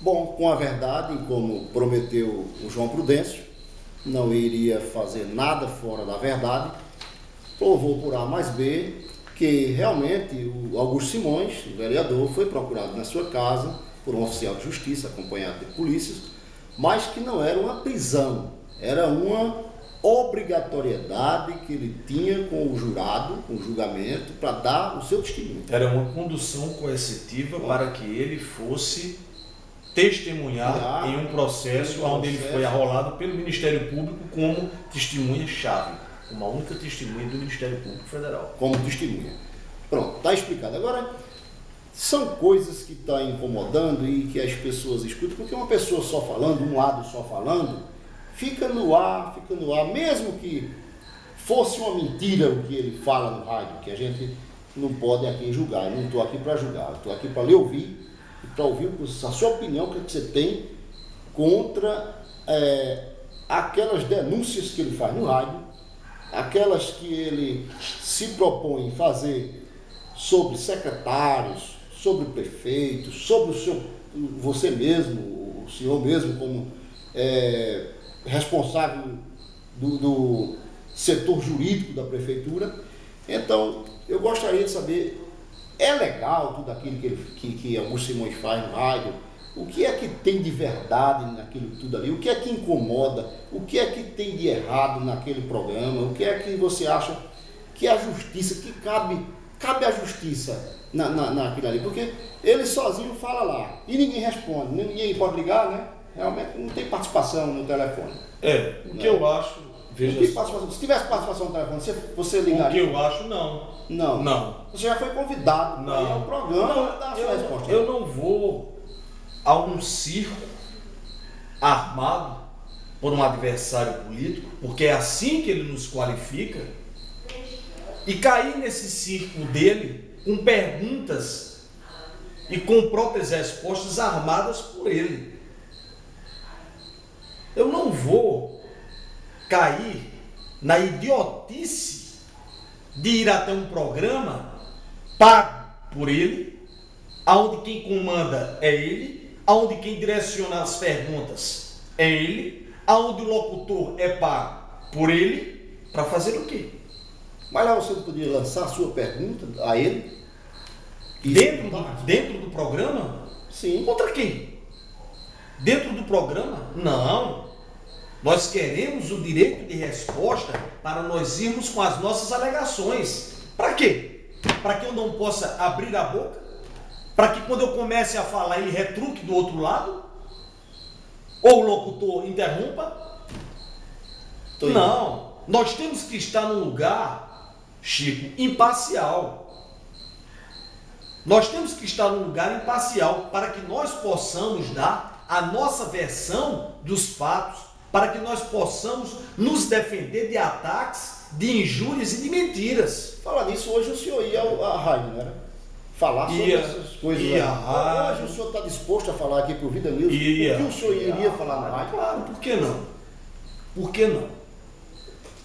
Bom, com a verdade, como prometeu o João Prudêncio, não iria fazer nada fora da verdade, provou por A mais B que realmente o Augusto Simões, o vereador, foi procurado na sua casa por um oficial de justiça, acompanhado de polícias, mas que não era uma prisão, era uma obrigatoriedade que ele tinha com o jurado, com o julgamento, para dar o seu testemunho. Era uma condução coercitiva para que ele fosse testemunhar em um processo onde ele foi arrolado pelo Ministério Público como testemunha-chave, uma única testemunha do Ministério Público Federal. Como testemunha. Pronto, está explicado. Agora, são coisas que estão incomodando e que as pessoas escutam, porque uma pessoa só falando, um lado só falando, fica no ar, mesmo que fosse uma mentira o que ele fala no rádio, que a gente não pode aqui julgar. Eu não estou aqui para julgar, estou aqui para lhe ouvir, e para ouvir a sua opinião, o que você tem contra aquelas denúncias que ele faz no rádio, aquelas que ele se propõe fazer sobre secretários, sobre prefeitos, sobre você mesmo, o senhor mesmo como responsável do setor jurídico da prefeitura. Então, eu gostaria de saber, é legal tudo aquilo que Augusto Simões faz no rádio? O que é que tem de verdade naquilo tudo ali? O que é que incomoda? O que é que tem de errado naquele programa? O que é que você acha que a justiça, que cabe a justiça naquilo ali? Porque ele sozinho fala lá e ninguém responde, ninguém pode ligar, né? Realmente não tem participação no telefone. O que eu acho... Veja, se tivesse participação no telefone, você ligaria? O que eu acho, não. Não. Você já foi convidado para ir ao programa dar a sua resposta. Eu não vou a um circo armado por um adversário político, porque é assim que ele nos qualifica, e cair nesse circo dele com perguntas e com próprias respostas armadas por ele. Eu não vou cair na idiotice de ir até um programa pago por ele, aonde quem comanda é ele, aonde quem direciona as perguntas é ele, aonde o locutor é pago por ele, para fazer o quê? Mas lá você poderia lançar a sua pergunta a ele? Dentro do programa? Sim. Contra quem? Dentro do programa? Não. Nós queremos o direito de resposta para nós irmos com as nossas alegações. Para quê? Para que eu não possa abrir a boca? Para que quando eu comece a falar ele retruque do outro lado? Ou o locutor interrompa? Não. Nós temos que estar num lugar, Chico, imparcial. Nós temos que estar num lugar imparcial para que nós possamos dar a nossa versão dos fatos, para que nós possamos nos defender de ataques, de injúrias e de mentiras. Falar nisso, hoje o senhor ia à rádio, né? Falar sobre essas coisas. Hoje o senhor está disposto a falar aqui para o Vida News? O que o senhor iria falar na rádio? Claro, por que não? Por que não?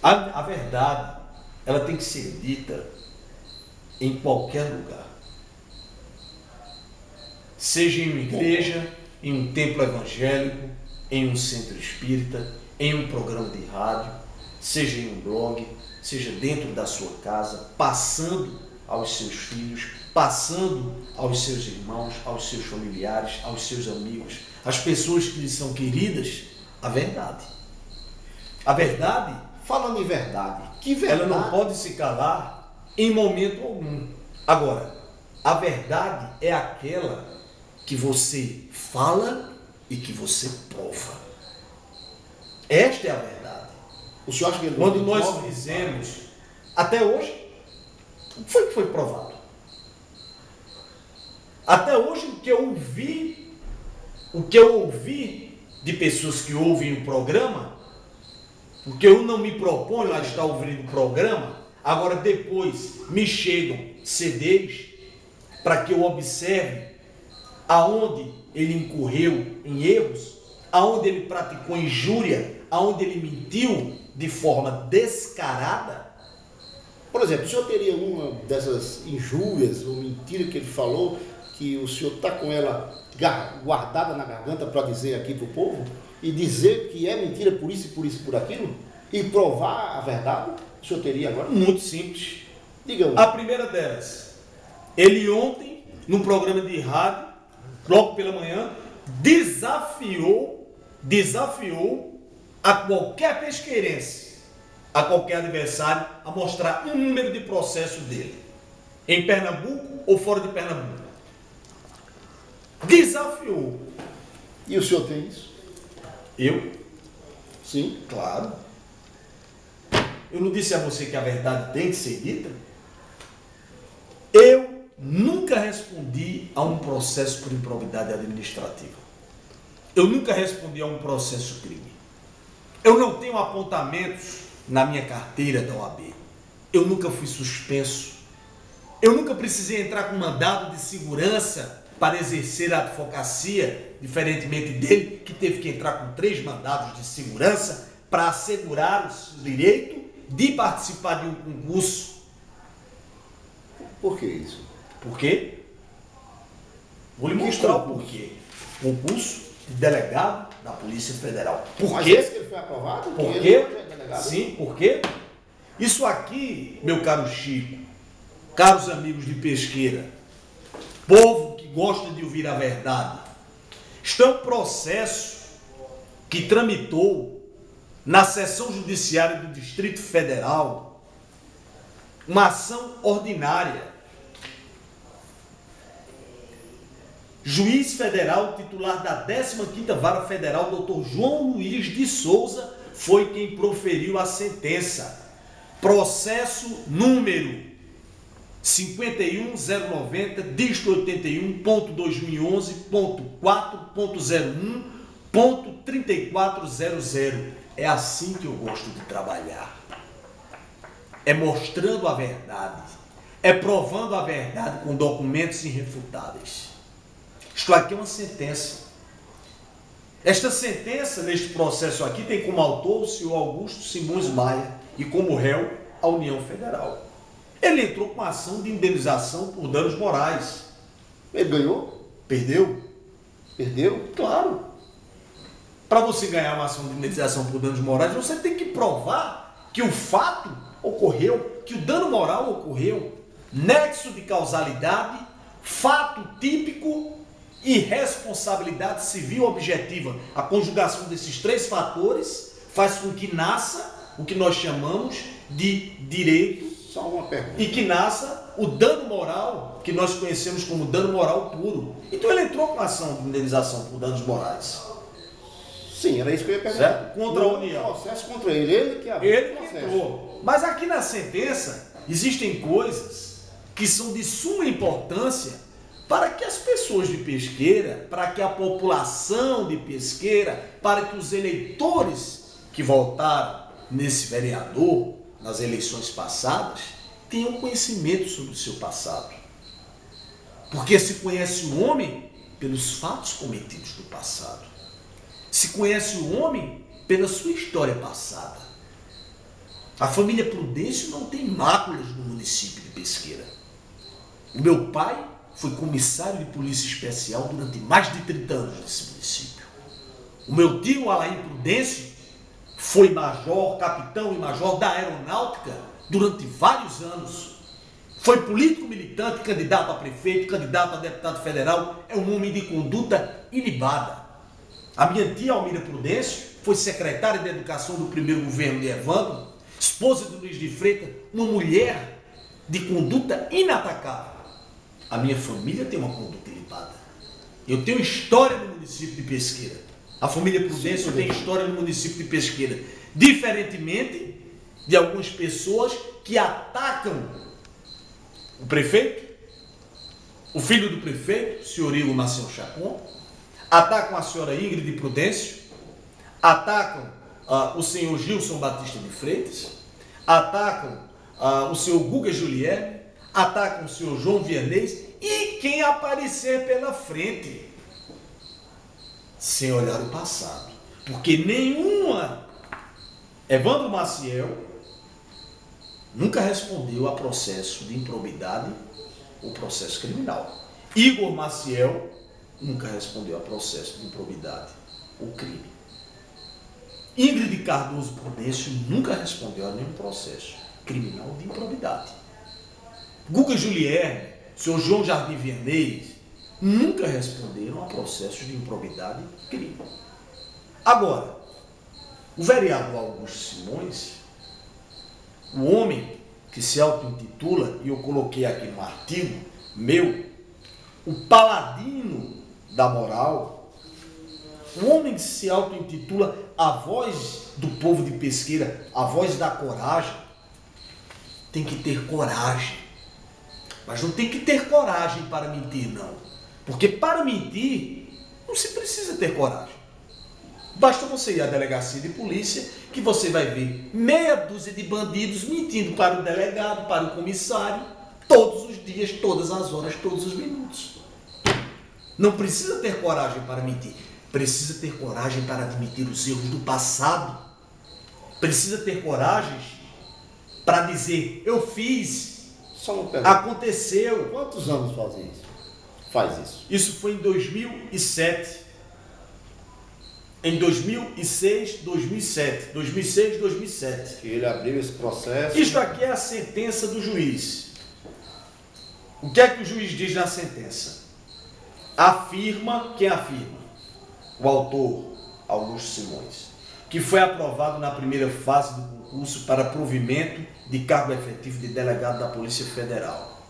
A verdade, ela tem que ser dita em qualquer lugar. Seja em uma igreja, em um templo evangélico, em um centro espírita, em um programa de rádio, seja em um blog, seja dentro da sua casa, passando aos seus filhos, passando aos seus irmãos, aos seus familiares, aos seus amigos, às pessoas que lhes são queridas, a verdade. A verdade, falando em verdade, que verdade? Ela não pode se calar em momento algum. Agora, a verdade é aquela que você fala e que você prova. Esta é a verdade. O senhor acha que ele quando nós fizemos, até hoje, o que foi que foi provado? Até hoje, o que eu ouvi de pessoas que ouvem o programa, porque eu não me proponho a estar ouvindo o programa, agora depois me chegam CDs para que eu observe aonde ele incorreu em erros, aonde ele praticou injúria, aonde ele mentiu de forma descarada. Por exemplo, o senhor teria uma dessas injúrias ou mentira que ele falou que o senhor está com ela guardada na garganta para dizer aqui para o povo e dizer que é mentira por isso, por isso, por aquilo e provar a verdade? O senhor teria agora? Muito simples. Diga. A primeira delas, ele ontem, num programa de rádio, logo pela manhã, desafiou a qualquer pesqueirense, a qualquer adversário, a mostrar um número de processo dele, em Pernambuco ou fora de Pernambuco. Desafiou. E o senhor tem isso? Eu? Sim. Claro. Eu não disse a você que a verdade tem que ser dita? Eu nunca respondi a um processo por improbidade administrativa. Eu nunca respondi a um processo crime. Eu não tenho apontamentos na minha carteira da OAB. Eu nunca fui suspenso. Eu nunca precisei entrar com mandado de segurança para exercer a advocacia, diferentemente dele, que teve que entrar com 3 mandados de segurança para assegurar o seu direito de participar de um concurso. Por que isso? Por quê? Vou lhe mostrar o porquê. Concurso de delegado da Polícia Federal. Por Mas quê? esse que ele foi aprovado? Por Que quê? ele hoje é delegado? Sim, por quê? Isso aqui, meu caro Chico, caros amigos de Pesqueira, povo que gosta de ouvir a verdade, isto é um processo que tramitou na Seção Judiciária do Distrito Federal, uma ação ordinária. Juiz federal titular da 15ª Vara Federal, Dr. João Luiz de Souza, foi quem proferiu a sentença. Processo número 51090, dígito 81.2011.4.01.3400. É assim que eu gosto de trabalhar. É mostrando a verdade. É provando a verdade com documentos irrefutáveis. Isto aqui é uma sentença. Esta sentença, neste processo aqui, tem como autor o senhor Augusto Simões Maia e como réu a União Federal. Ele entrou com ação de indenização por danos morais. Ele ganhou? Perdeu? Perdeu? Claro. Para você ganhar uma ação de indenização por danos morais, você tem que provar que o fato ocorreu, que o dano moral ocorreu, nexo de causalidade, fato típico e responsabilidade civil objetiva. A conjugação desses 3 fatores faz com que nasça o que nós chamamos de direito. Só uma pergunta. E que nasça o dano moral, que nós conhecemos como dano moral puro. Então ele entrou com a ação de indenização por danos morais. Sim, era isso que eu ia perguntar. Certo? Contra a União. Processo contra ele. Ele que abriu Ele o que processo. entrou. Mas aqui na sentença existem coisas que são de suma importância para que as pessoas de Pesqueira, para que a população de Pesqueira, para que os eleitores que votaram nesse vereador nas eleições passadas tenham conhecimento sobre o seu passado. Porque se conhece o homem pelos fatos cometidos no passado. Se conhece o homem pela sua história passada. A família Prudêncio não tem máculas no município de Pesqueira. O meu pai foi comissário de polícia especial durante mais de 30 anos nesse município. O meu tio, Alain Prudêncio, foi major, capitão e major da aeronáutica durante vários anos. Foi político militante, candidato a prefeito, candidato a deputado federal. É um homem de conduta ilibada. A minha tia, Almira Prudêncio, foi secretária de Educação do primeiro governo de Evandro, esposa de Luiz de Freitas, uma mulher de conduta inatacável. A minha família tem uma conduta ilibada. Eu tenho história no município de Pesqueira. A família Prudêncio tem história no município de Pesqueira. Diferentemente de algumas pessoas que atacam o prefeito, o filho do prefeito, o senhor Igor Marcelo Chacon, atacam a senhora Ingrid Prudêncio, atacam o senhor Gilson Batista de Freitas, atacam o senhor Guga Julierne, atacam o senhor João Vianês e quem aparecer pela frente, sem olhar o passado. Porque nenhuma Evandro Maciel nunca respondeu a processo de improbidade ou processo criminal. Igor Maciel nunca respondeu a processo de improbidade, o crime. Ingrid Cardoso Prudêncio nunca respondeu a nenhum processo criminal de improbidade. Guga Julierme, senhor João Jardim Vianney, nunca responderam a processos de improbidade e crime. Agora, o vereador Augusto Simões, o homem que se auto-intitula, e eu coloquei aqui no artigo meu, o paladino da moral, o homem que se auto-intitula a voz do povo de Pesqueira, a voz da coragem, tem que ter coragem. Mas não tem que ter coragem para mentir, não. Porque para mentir, não se precisa ter coragem. Basta você ir à delegacia de polícia, que você vai ver meia dúzia de bandidos mentindo para o delegado, para o comissário, todos os dias, todas as horas, todos os minutos. Não precisa ter coragem para mentir. Precisa ter coragem para admitir os erros do passado. Precisa ter coragem para dizer, eu fiz, Só uma pergunta. aconteceu. Quantos anos fazem isso? Faz isso. Isso foi em 2007. Em 2006, 2007. 2006, 2007. Que ele abriu esse processo. Isto aqui é a sentença do juiz. O que é que o juiz diz na sentença? Afirma, quem afirma? O autor, Augusto Simões, que foi aprovado na primeira fase do concurso para provimento de cargo efetivo de delegado da Polícia Federal,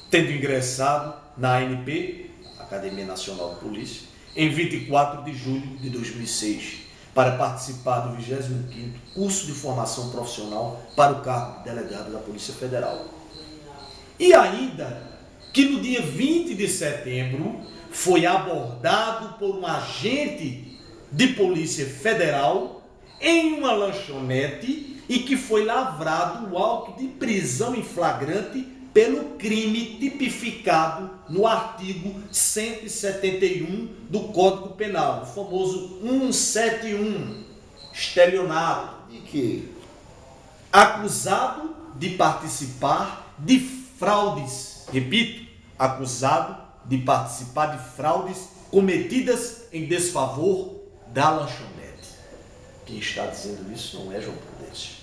tendo ingressado na ANP, Academia Nacional de Polícia, em 24 de julho de 2006, para participar do 25º curso de formação profissional para o cargo de delegado da Polícia Federal. E ainda que no dia 20 de setembro foi abordado por um agente de Polícia Federal em uma lanchonete e que foi lavrado o auto de prisão em flagrante pelo crime tipificado no artigo 171 do Código Penal, o famoso 171, estelionato. E que Acusado de participar de fraudes, repito, acusado de participar de fraudes cometidas em desfavor da lanchonete. Quem está dizendo isso não é João Prudêncio.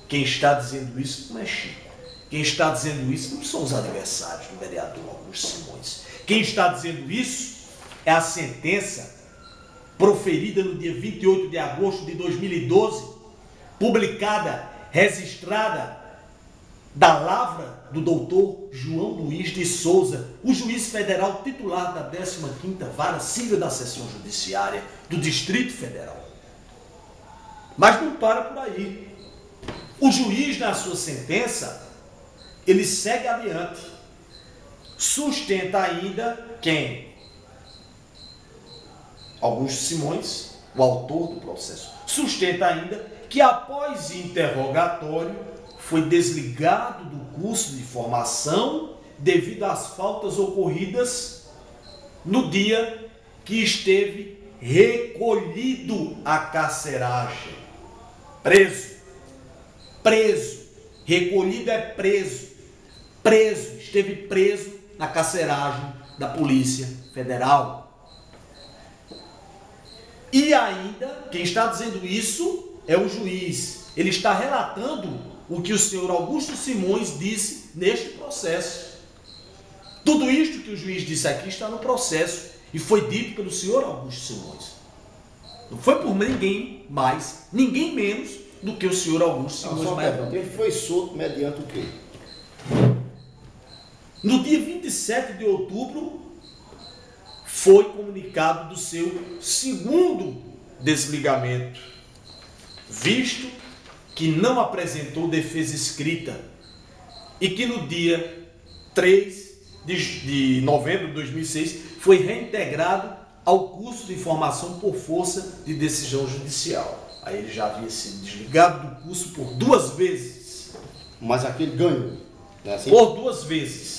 Quem está dizendo isso não é Chico. Quem está dizendo isso não são os adversários do vereador Augusto Simões. Quem está dizendo isso é a sentença proferida no dia 28 de agosto de 2012, publicada, registrada, da lavra do doutor João Luiz de Souza, o juiz federal titular da 15ª Vara Civil da Seção Judiciária do Distrito Federal. Mas não para por aí. O juiz, na sua sentença, ele segue adiante. Sustenta ainda quem? Augusto Simões, o autor do processo. Sustenta ainda que após interrogatório foi desligado do curso de formação devido às faltas ocorridas no dia que esteve recolhido à carceragem. Preso. Recolhido é preso. Esteve preso na carceragem da Polícia Federal. E ainda, quem está dizendo isso é o juiz. Ele está relatando o que o senhor Augusto Simões disse neste processo. Tudo isto que o juiz disse aqui está no processo e foi dito pelo senhor Augusto Simões. Não foi por ninguém mais, ninguém menos do que o senhor Augusto Simões. Ele foi solto mediante o quê? No dia 27 de outubro, foi comunicado do seu segundo desligamento, visto que não apresentou defesa escrita e que no dia 3 de novembro de 2006 foi reintegrado ao curso de formação por força de decisão judicial. Aí ele já havia sido desligado do curso por 2 vezes. Mas aquele ganhou. Né? Assim? Por 2 vezes.